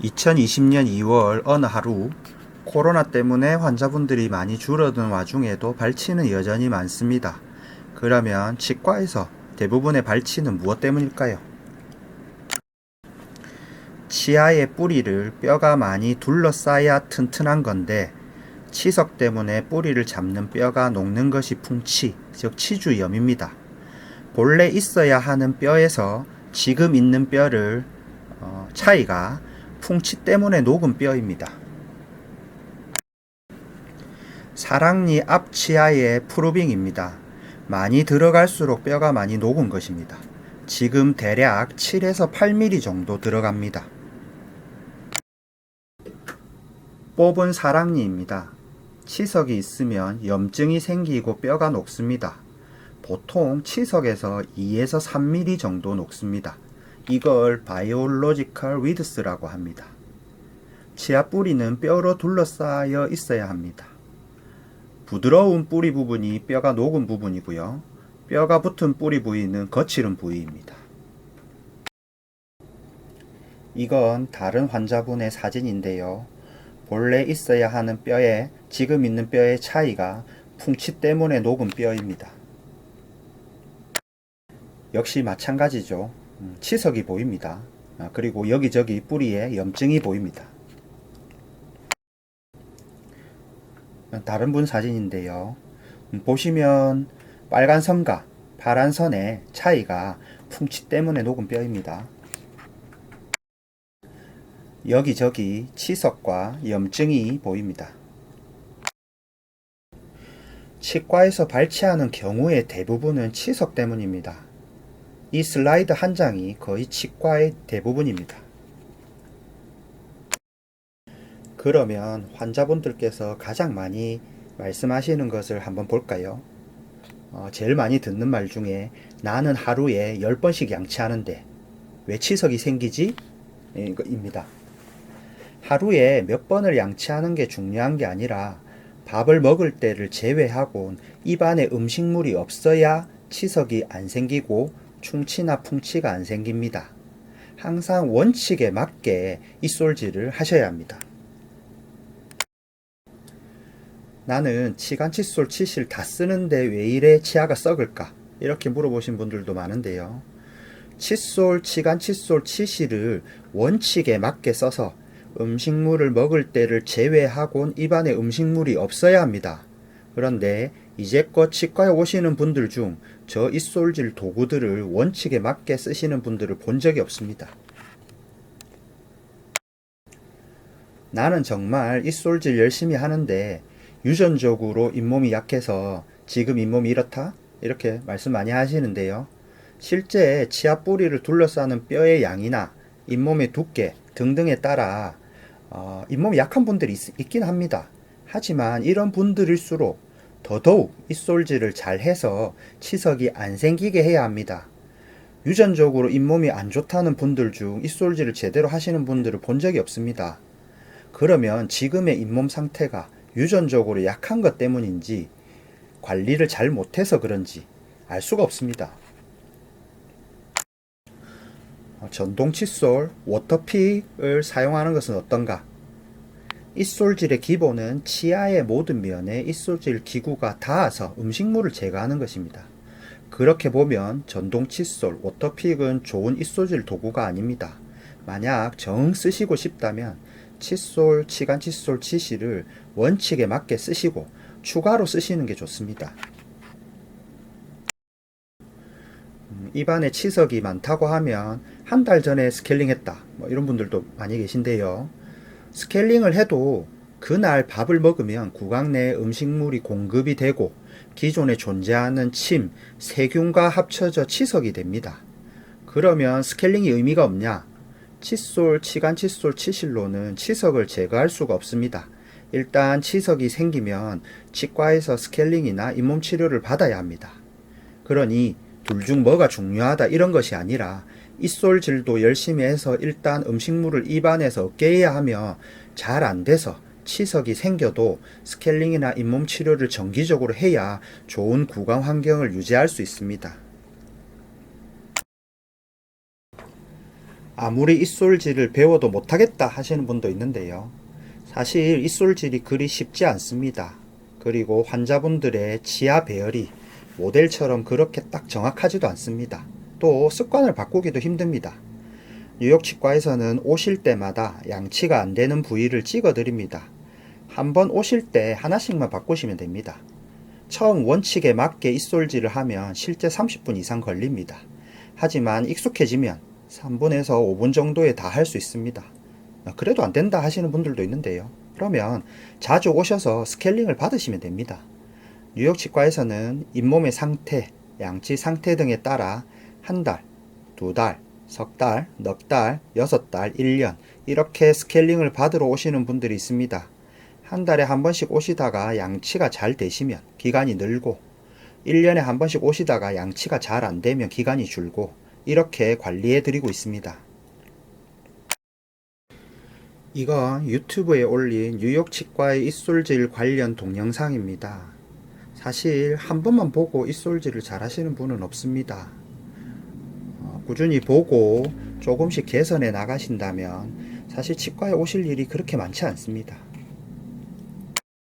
2020년 2월 어느 하루 코로나 때문에 환자분들이 많이 줄어든 와중에도 발치는 여전히 많습니다. 그러면 치과에서 대부분의 발치는 무엇 때문일까요? 치아의 뿌리를 뼈가 많이 둘러싸야 튼튼한 건데 치석 때문에 뿌리를 잡는 뼈가 녹는 것이 풍치, 즉 치주염입니다. 본래 있어야 하는 뼈에서 지금 있는 뼈를 차이가 풍치 때문에 녹은 뼈입니다. 사랑니 앞치아의 프루빙입니다. 많이 들어갈수록 뼈가 많이 녹은 것입니다. 지금 대략 7에서 8mm 정도 들어갑니다. 뽑은 사랑니입니다. 치석이 있으면 염증이 생기고 뼈가 녹습니다. 보통 치석에서 2에서 3mm 정도 녹습니다. 이걸 바이올로지컬 위드스라고 합니다. 치아 뿌리는 뼈로 둘러싸여 있어야 합니다. 부드러운 뿌리 부분이 뼈가 녹은 부분이고요. 뼈가 붙은 뿌리 부위는 거칠은 부위입니다. 이건 다른 환자분의 사진인데요. 본래 있어야 하는 뼈에 지금 있는 뼈의 차이가 풍치 때문에 녹은 뼈입니다. 역시 마찬가지죠. 치석이 보입니다. 그리고 여기저기 뿌리에 염증이 보입니다. 다른 분 사진인데요. 보시면 빨간 선과 파란 선의 차이가 풍치 때문에 녹은 뼈입니다. 여기저기 치석과 염증이 보입니다. 치과에서 발치하는 경우의 대부분은 치석 때문입니다. 이 슬라이드 한 장이 거의 치과의 대부분입니다. 그러면 환자분들께서 가장 많이 말씀하시는 것을 한번 볼까요? 제일 많이 듣는 말 중에 나는 하루에 10번씩 양치하는데 왜 치석이 생기지? 입니다. 하루에 몇 번을 양치하는 게 중요한 게 아니라 밥을 먹을 때를 제외하고 입안에 음식물이 없어야 치석이 안 생기고 충치나 풍치가 안 생깁니다. 항상 원칙에 맞게 입솔질을 하셔야 합니다. 나는 치간 칫솔 치실 다 쓰는데 왜 이래 치아가 썩을까? 이렇게 물어보신 분들도 많은데요. 칫솔, 치간 칫솔 치실을 원칙에 맞게 써서 음식물을 먹을 때를 제외하곤 입안에 음식물이 없어야 합니다. 그런데 이제껏 치과에 오시는 분들 중 저 입솔질 도구들을 원칙에 맞게 쓰시는 분들을 본 적이 없습니다. 나는 정말 입솔질 열심히 하는데 유전적으로 잇몸이 약해서 지금 잇몸이 이렇다? 이렇게 말씀 많이 하시는데요. 실제 치아 뿌리를 둘러싸는 뼈의 양이나 잇몸의 두께 등등에 따라 잇몸이 약한 분들이 있긴 합니다. 하지만 이런 분들일수록 더더욱 입솔질을 잘 해서 치석이 안 생기게 해야 합니다. 유전적으로 잇몸이 안 좋다는 분들 중 입솔질을 제대로 하시는 분들을 본 적이 없습니다. 그러면 지금의 잇몸 상태가 유전적으로 약한 것 때문인지 관리를 잘 못해서 그런지 알 수가 없습니다. 전동 칫솔, 워터픽을 사용하는 것은 어떤가? 입솔질의 기본은 치아의 모든 면에 입솔질 기구가 닿아서 음식물을 제거하는 것입니다. 그렇게 보면 전동 칫솔, 워터픽은 좋은 입솔질 도구가 아닙니다. 만약 정 쓰시고 싶다면 칫솔, 치간 칫솔 치실을 원칙에 맞게 쓰시고 추가로 쓰시는 게 좋습니다. 입안에 치석이 많다고 하면 한 달 전에 스케일링 했다 이런 분들도 많이 계신데요. 스케일링을 해도 그날 밥을 먹으면 구강 내에 음식물이 공급이 되고 기존에 존재하는 침, 세균과 합쳐져 치석이 됩니다. 그러면 스케일링이 의미가 없냐? 칫솔, 치간 칫솔 치실로는 치석을 제거할 수가 없습니다. 일단 치석이 생기면 치과에서 스케일링이나 잇몸 치료를 받아야 합니다. 그러니 둘 중 뭐가 중요하다 이런 것이 아니라 입솔질도 열심히 해서 일단 음식물을 입안에서 없게 해야 하며 잘 안 돼서 치석이 생겨도 스케일링이나 잇몸 치료를 정기적으로 해야 좋은 구강 환경을 유지할 수 있습니다. 아무리 입술질을 배워도 못하겠다 하시는 분도 있는데요. 사실 입술질이 그리 쉽지 않습니다. 그리고 환자분들의 치아 배열이 모델처럼 그렇게 딱 정확하지도 않습니다. 또 습관을 바꾸기도 힘듭니다. 뉴욕 치과에서는 오실 때마다 양치가 안 되는 부위를 찍어 드립니다. 한번 오실 때 하나씩만 바꾸시면 됩니다. 처음 원칙에 맞게 입술질을 하면 실제 30분 이상 걸립니다. 하지만 익숙해지면 3분에서 5분 정도에 다 할 수 있습니다. 그래도 안 된다 하시는 분들도 있는데요. 그러면 자주 오셔서 스케일링을 받으시면 됩니다. 뉴욕 치과에서는 잇몸의 상태, 양치 상태 등에 따라 한 달, 두 달, 석 달, 넉 달, 6달, 1년 이렇게 스케일링을 받으러 오시는 분들이 있습니다. 한 달에 한 번씩 오시다가 양치가 잘 되시면 기간이 늘고 1년에 한 번씩 오시다가 양치가 잘 안 되면 기간이 줄고 이렇게 관리해 드리고 있습니다. 이건 유튜브에 올린 뉴욕 치과의 입술질 관련 동영상입니다. 사실 한 번만 보고 입술질을 잘 하시는 분은 없습니다. 꾸준히 보고 조금씩 개선해 나가신다면 사실 치과에 오실 일이 그렇게 많지 않습니다.